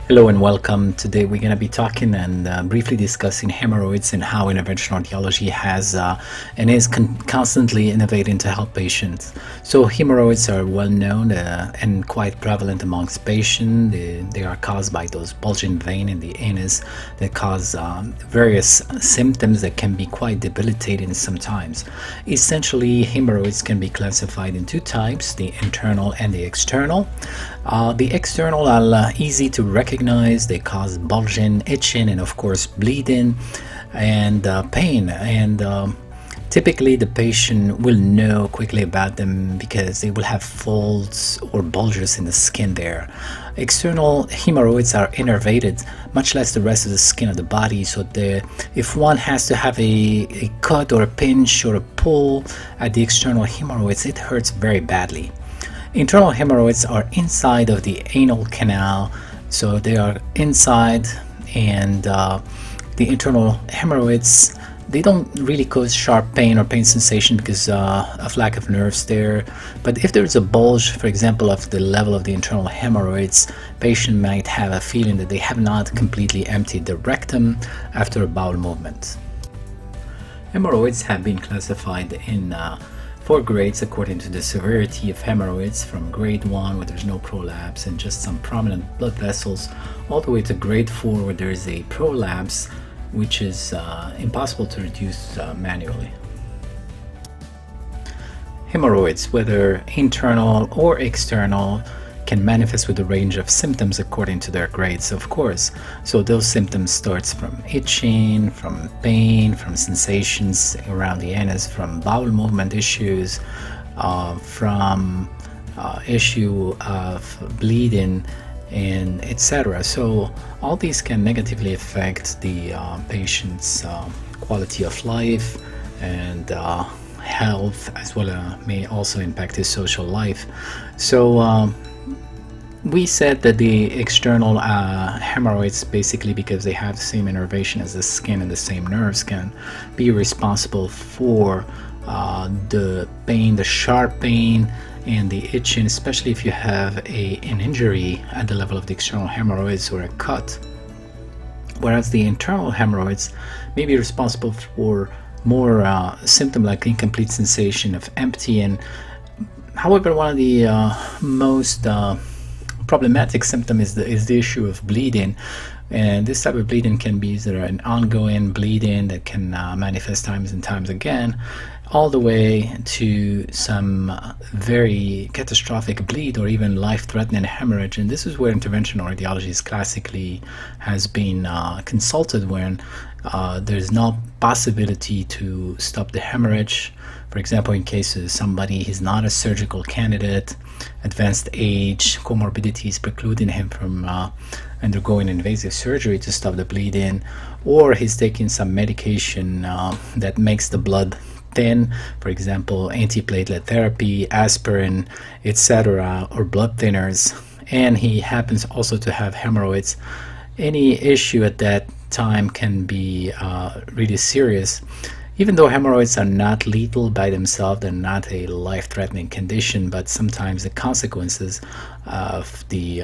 Hello and welcome. Today we're going to be talking and briefly discussing hemorrhoids and how interventional radiology has and is constantly innovating to help patients. So hemorrhoids are well known and quite prevalent amongst patients. They are caused by those bulging veins in the anus that cause various symptoms that can be quite debilitating sometimes. Essentially, hemorrhoids can be classified in two types, the internal and the external. The external are easy to recognize. They cause bulging, itching, and of course bleeding and pain. And typically the patient will know quickly about them because they will have folds or bulges in the skin there. External hemorrhoids are innervated, much less the rest of the skin of the body, so if one has to have a cut or a pinch or a pull at the external hemorrhoids, it hurts very badly. Internal hemorrhoids are inside of the anal canal, so they are inside, and the internal hemorrhoids, they don't really cause sharp pain or pain sensation because of lack of nerves there. But if there's a bulge, for example, of the level of the internal hemorrhoids, patient might have a feeling that they have not completely emptied the rectum after a bowel movement. Hemorrhoids have been classified in 4 grades according to the severity of hemorrhoids, from grade 1 where there's no prolapse and just some prominent blood vessels, all the way to grade 4 where there is a prolapse which is impossible to reduce manually. Hemorrhoids, whether internal or external, can manifest with a range of symptoms according to their grades, of course. So those symptoms starts from itching, from pain, from sensations around the anus, from bowel movement issues, from issue of bleeding, and etc. So all these can negatively affect the patient's quality of life and health, as well as may also impact his social life. So we said that the external hemorrhoids, basically because they have the same innervation as the skin and the same nerves, can be responsible for the pain, the sharp pain, and the itching, especially if you have an injury at the level of the external hemorrhoids or a cut. Whereas the internal hemorrhoids may be responsible for more symptom like incomplete sensation of emptying. However, one of the most problematic symptom is the issue of bleeding, and this type of bleeding can be either an ongoing bleeding that can manifest times and times again, all the way to some very catastrophic bleed or even life-threatening hemorrhage. And this is where interventional radiology classically has been consulted when there's no possibility to stop the hemorrhage. For example, in cases somebody is not a surgical candidate, advanced age, comorbidities precluding him from undergoing invasive surgery to stop the bleeding, or he's taking some medication that makes the blood thin, for example antiplatelet therapy, aspirin, etc., or blood thinners, and he happens also to have hemorrhoids. Any issue at that time can be really serious. Even though hemorrhoids are not lethal by themselves, they're not a life-threatening condition, but sometimes the consequences of the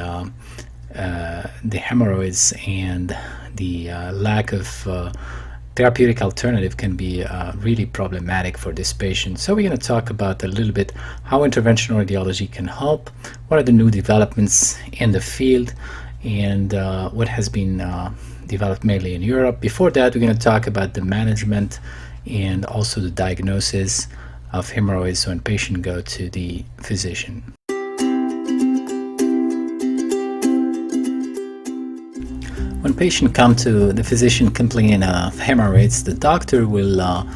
hemorrhoids and the lack of therapeutic alternative can be really problematic for this patient. So we're going to talk about a little bit how interventional radiology can help, what are the new developments in the field, and what has been developed mainly in Europe. Before that, we're going to talk about the management and also the diagnosis of hemorrhoids when patients go to the physician. When patients come to the physician complaining of hemorrhoids, the doctor will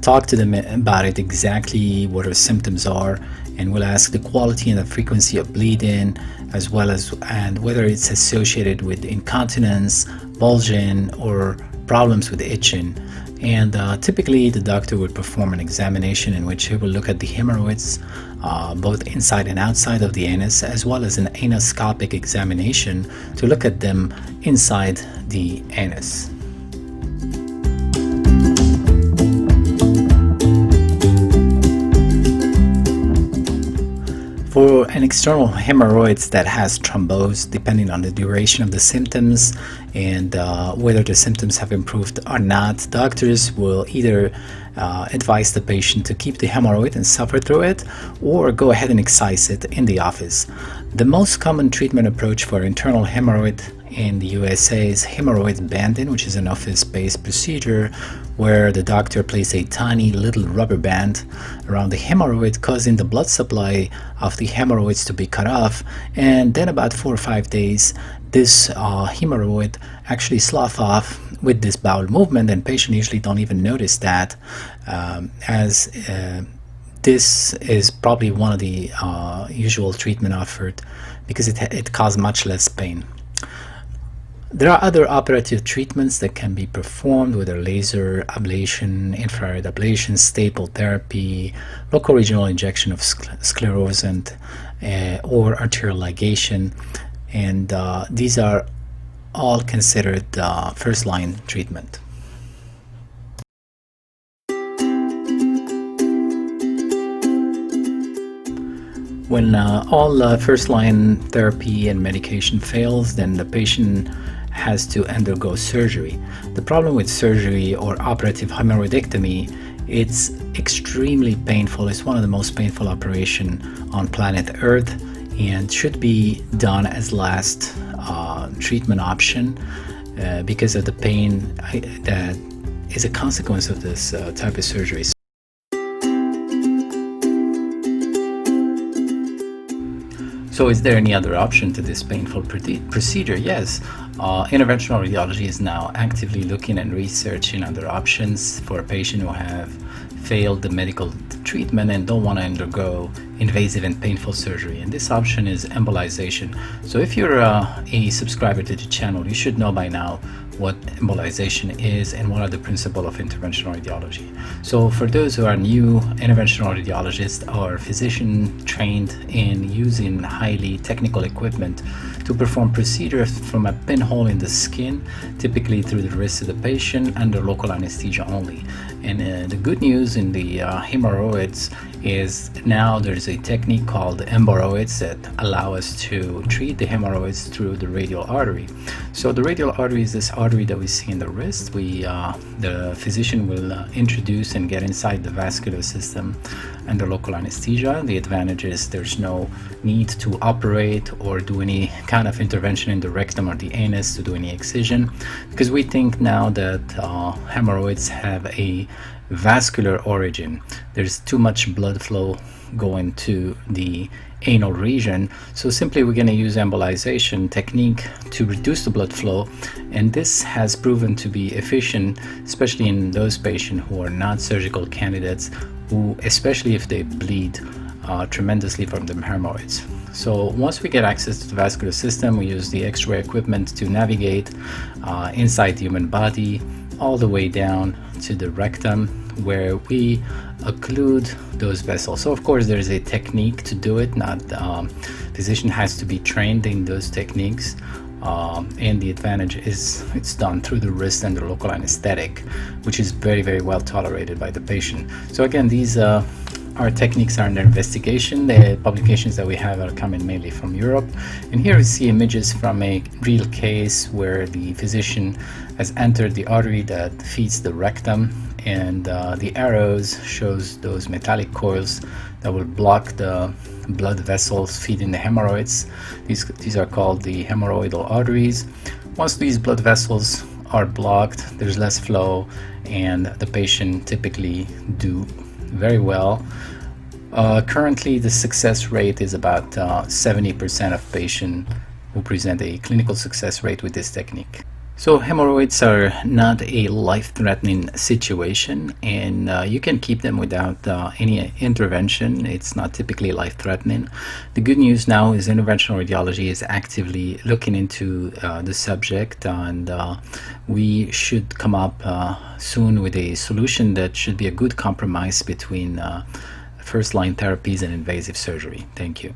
talk to them about it, exactly what her symptoms are, and will ask the quality and the frequency of bleeding, as well as and whether it's associated with incontinence, bulging, or problems with itching. And typically the doctor would perform an examination in which he will look at the hemorrhoids both inside and outside of the anus, as well as an anoscopic examination to look at them inside the anus. For an external hemorrhoids that has thrombose, depending on the duration of the symptoms and whether the symptoms have improved or not, doctors will either advise the patient to keep the hemorrhoid and suffer through it, or go ahead and excise it in the office. The most common treatment approach for internal hemorrhoid in the USA is hemorrhoid banding, which is an office-based procedure where the doctor places a tiny little rubber band around the hemorrhoid, causing the blood supply of the hemorrhoids to be cut off, and then about 4 or 5 days this hemorrhoid actually slough off with this bowel movement, and patients usually don't even notice that, as this is probably one of the usual treatment offered because it causes much less pain. There are other operative treatments that can be performed, whether laser ablation, infrared ablation, staple therapy, local regional injection of sclerosant, or arterial ligation, and these are all considered first-line treatment. When all first-line therapy and medication fails, then the patient has to undergo surgery. The problem with surgery or operative hemorrhoidectomy, it's extremely painful. It's one of the most painful operations on planet Earth and should be done as last treatment option because of the pain that is a consequence of this type of surgery. So is there any other option to this painful procedure? Yes. Interventional radiology is now actively looking and researching other options for a patient who have failed the medical treatment and don't want to undergo invasive and painful surgery. And this option is embolization. So if you're a subscriber to the channel, you should know by now what embolization is and what are the principles of interventional radiology. So for those who are new interventional radiologists or physician trained in using highly technical equipment to perform procedures from a pinhole in the skin, typically through the wrist of the patient under local anesthesia only. And the good news in the hemorrhoids is now there's a technique called Emborrhoids that allow us to treat the hemorrhoids through the radial artery. So the radial artery is this artery that we see in the wrist. The physician will introduce and get inside the vascular system under local anesthesia. The advantage is there's no need to operate or do any kind of intervention in the rectum or the anus to do any excision, because we think now that hemorrhoids have a vascular origin. There's too much blood flow going to the anal region, so simply we're going to use embolization technique to reduce the blood flow, and this has proven to be efficient, especially in those patients who are not surgical candidates, who, especially if they bleed tremendously from the hemorrhoids. So once we get access to the vascular system, we use the X-ray equipment to navigate inside the human body all the way down to the rectum, where we occlude those vessels. So of course there is a technique to do it, not physician has to be trained in those techniques, and the advantage is it's done through the wrist under local anesthetic, which is very, very well tolerated by the patient. So again, these our techniques are under investigation. The publications that we have are coming mainly from Europe. And here we see images from a real case where the physician has entered the artery that feeds the rectum, and the arrows shows those metallic coils that will block the blood vessels feeding the hemorrhoids. These are called the hemorrhoidal arteries. Once these blood vessels are blocked, there's less flow, and the patient typically do very well. Currently the success rate is about 70% of patients who present a clinical success rate with this technique. So hemorrhoids are not a life-threatening situation, and you can keep them without any intervention. It's not typically life-threatening. The good news now is interventional radiology is actively looking into the subject, and we should come up soon with a solution that should be a good compromise between first-line therapies and invasive surgery. Thank you.